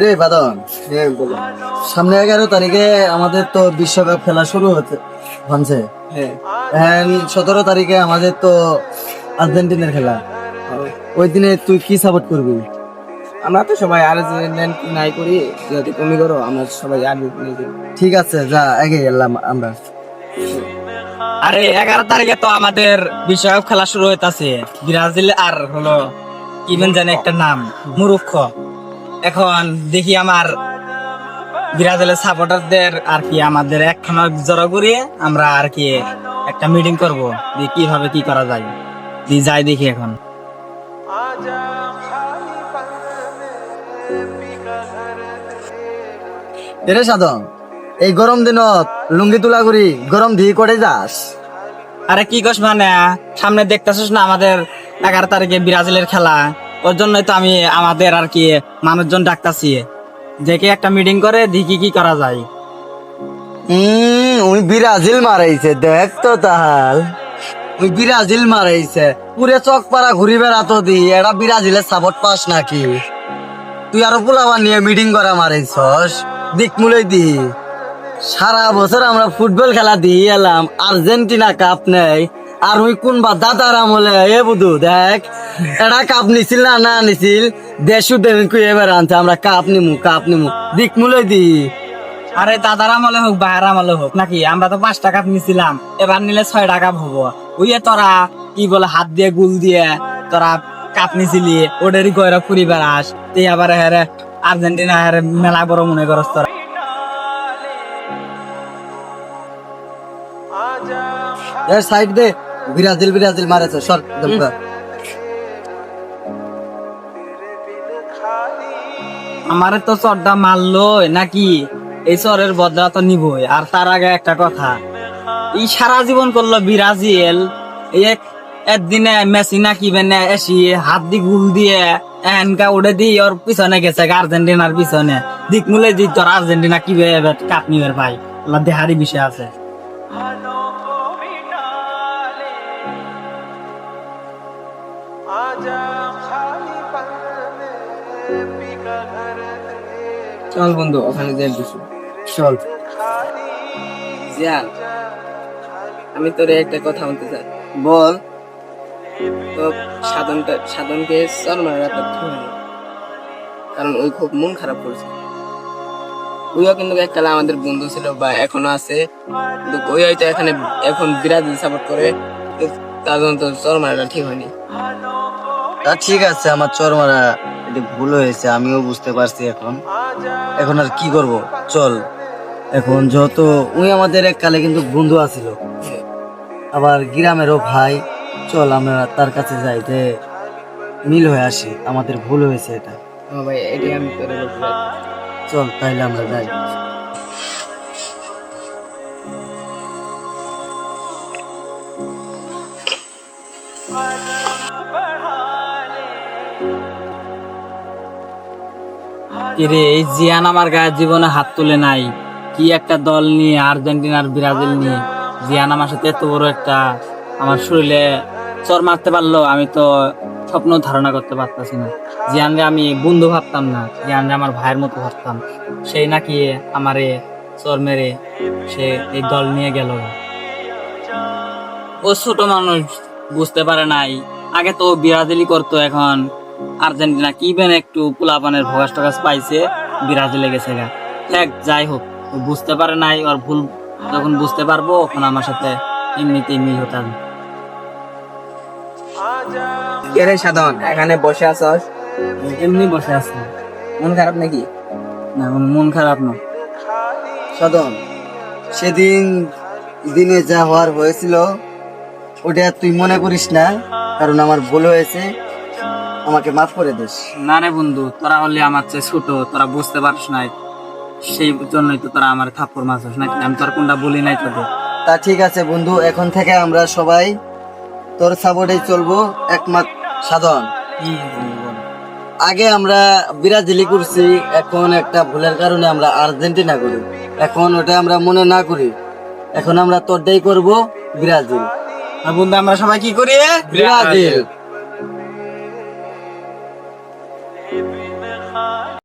রে বাদন, সামনে 11 তারিখে আমাদের তো বিশ্বকাপ খেলা শুরু হচ্ছে ভাবছে। হ্যাঁ, 17 তারিখে আমাদের তো আর্জেন্টিনার খেলা। ওই দিনে তুই কি সাপোর্ট করবি? আমরা তো সবাই আর্জেন্টিনাই করি, যদি তুমি করো আমরা সবাই আর্জেন্টিনাই করি। ঠিক আছে, যা আগে গেলাম আমরা। আরে 11 তারিখে তো আমাদের বিশ্বকাপ খেলা শুরু হইতাছে, ব্রাজিল আর হলো ইভেন জানে একটা নাম মুরুক্ষ। এখন দেখি আমার ব্রাজিলের সাপোর্টারদের আর কি আমাদের একখানা জড়ো করিয়ে আমরা আর কি একটা মিটিং করব, যে কিভাবে কি করা যায়। যাই দেখি এখন। এরে সাধন, এই গরম দিনত লুঙ্গি তুলা করি গরম দিয়ে করে যাস? আরে কি কস, মানে সামনে দেখতেছিস না আমাদের 11 তারিখে ব্রাজিলের খেলা, ওর জন্যই তো আমি আমাদের আর কি মানুষজন ডাকতাছি, দেখে একটা মিটিং করে দেখি কি করা যায়। ওই ব্রাজিল মারাইছে, দেখ তো তাহাল ওই ব্রাজিল মারাইছে, পুরে চক পাড়া ঘুরি বেড়াতো দি এটা ব্রাজিলের সাপোর্ট পাস নাকি? তুই আরো পোলাবার নিয়ে মিটিং করা মারাইছস, দিক মুলাই দি। সারা বছর আমরা ফুটবল খেলা দিয়ে এলাম, আর্জেন্টিনা কাপ নেই, আর ওই কোনবা দাদার আমলে এ বুধু দেখ এটা কাপ নিছিল না না নিছিল, দেশু দেন কুই এবার আনছে আমরা কাপ নিমু দিক মুলাই দি। আরে দাদার আমলে হোক ভাইয়ের আমলে হোক নাকি, আমরা তো 5 টাকা নিছিলাম, এবার নিলে 6 টাকা হবো। ওই তোরা কি বলে হাত দিয়ে গুল দিয়ে তোরা কাপ নিছিলি, ওটারই কয়রা ফুরি বেড়াস, তুই আবার হেরে আর্জেন্টিনা হেরে মেলা বড় মনে করস তোরা। সাইড দে, ব্রাজিল মারেছে সর দমকা। আমারে তো চরটা মারলো নাকি, এই চরের বদলা তো নিবই। আর তার আগে একটা কথা, এই সারা জীবন করলো ব্রাজিল, এই একদিনে মেসি নাকি বেনে এসি হাত দি গুল দিয়ে এনকা উড়ে দি ওর পিছনে গেছে আর্জেন্টিনার পিছনে, দিক মুলে দি তোর আর্জেন্টিনা কি কাপ নিবের ভাই, দেহারি বিষয় আছে। চল বন্ধু, ওখানে যাই বসি। চল। জিয়ান, আমি তোরে একটা কথা বলতে চাই। বল। তো সাধনকে চল মারা কারণ ওই খুব মন খারাপ করছে। ওইও কিন্তু এককালে আমাদের বন্ধু ছিল বা এখনো আছে, কিন্তু ওই হয়তো এখানে এখন ব্রাজিল সাপোর্ট করে, তার জন্য তো চল মারাটা ঠিক হয়নি। তা ঠিক আছে, আমার চর মারা এটা ভুল হয়েছে, আমিও বুঝতে পারছি। এখন আর কি করব, চল এখন যত ওই আমাদের এককালে কিন্তু বন্ধু আছিল, আবার গ্রামেরও ভাই, চল আমরা তার কাছে যাই, যে মিল হয়ে আসি, আমাদের ভুল হয়েছে এটা। হ্যাঁ ভাই, এটাই আমি তোরে বলতে চাই। চল তাইলে আমরা যাই। কিরে, এই জিয়ান আমার গায়ের জীবনে হাত তুলে নাই, কি একটা দল নিয়ে আর্জেন্টিনার ব্রাজিল নিয়ে জিয়ান আমার সাথে এত বড় একটা আমার শরীরে চর মারতে পারলো, আমি তো স্বপ্ন ধারণা করতে পারতাছি না। জিয়ানরে আমি বন্ধু ভাবতাম না, জিয়ানরে আমার ভাইয়ের মতো ভাবতাম, সেই নাকি আমারে চর মেরে সে এই দল নিয়ে গেল। ও ছোট মানুষ, বুঝতে পারে নাই, আগে তো ব্রাজিলই করতো, এখন আর্জেন্টিনা কি বেন একটু পোলাপানের ভগাস টগাস পাইছে, ব্রাজিলে গেছে গা। দেখ যাই হোক, ও বুঝতে পারে নাই, ওর ভুল যখন বুঝতে পারবো তখন আমার সাথে এমনিতেই মিল হতে হবে। কে রে সাধন, এখানে বসে আছস? এমনি বসে আছে। মন খারাপ নাকি? না, কোনো মন খারাপ না। সাধন, সেদিন দিনে যা হওয়ার হয়েছিল ওটা তুই মনে করিস না, কারণ আমার ভুল হয়েছে, আমাকে মাফ করে দিস। না রে বন্ধু, তোরা হলে আমার চেয়ে ছোট, তোরা বুঝতে পারিস নাই, সেই জন্যই তো তোরা আমার থাপ্পড় মারছিস নাকি, আমি তোর কোনটা বলি নাই তোদের। তা ঠিক আছে বন্ধু, এখন থেকে আমরা সবাই তোর সাপোর্টে চলবো একমাত্র। সাধন, আগে আমরা ব্রাজিলই করছি, এখন একটা ভুলের কারণে আমরা আর্জেন্টিনা করি, এখন ওটা আমরা মনে না করি, এখন আমরা তোরটাই করব ব্রাজিল। বন্ধু আমরা সবাই কি করি? ব্রাজিল।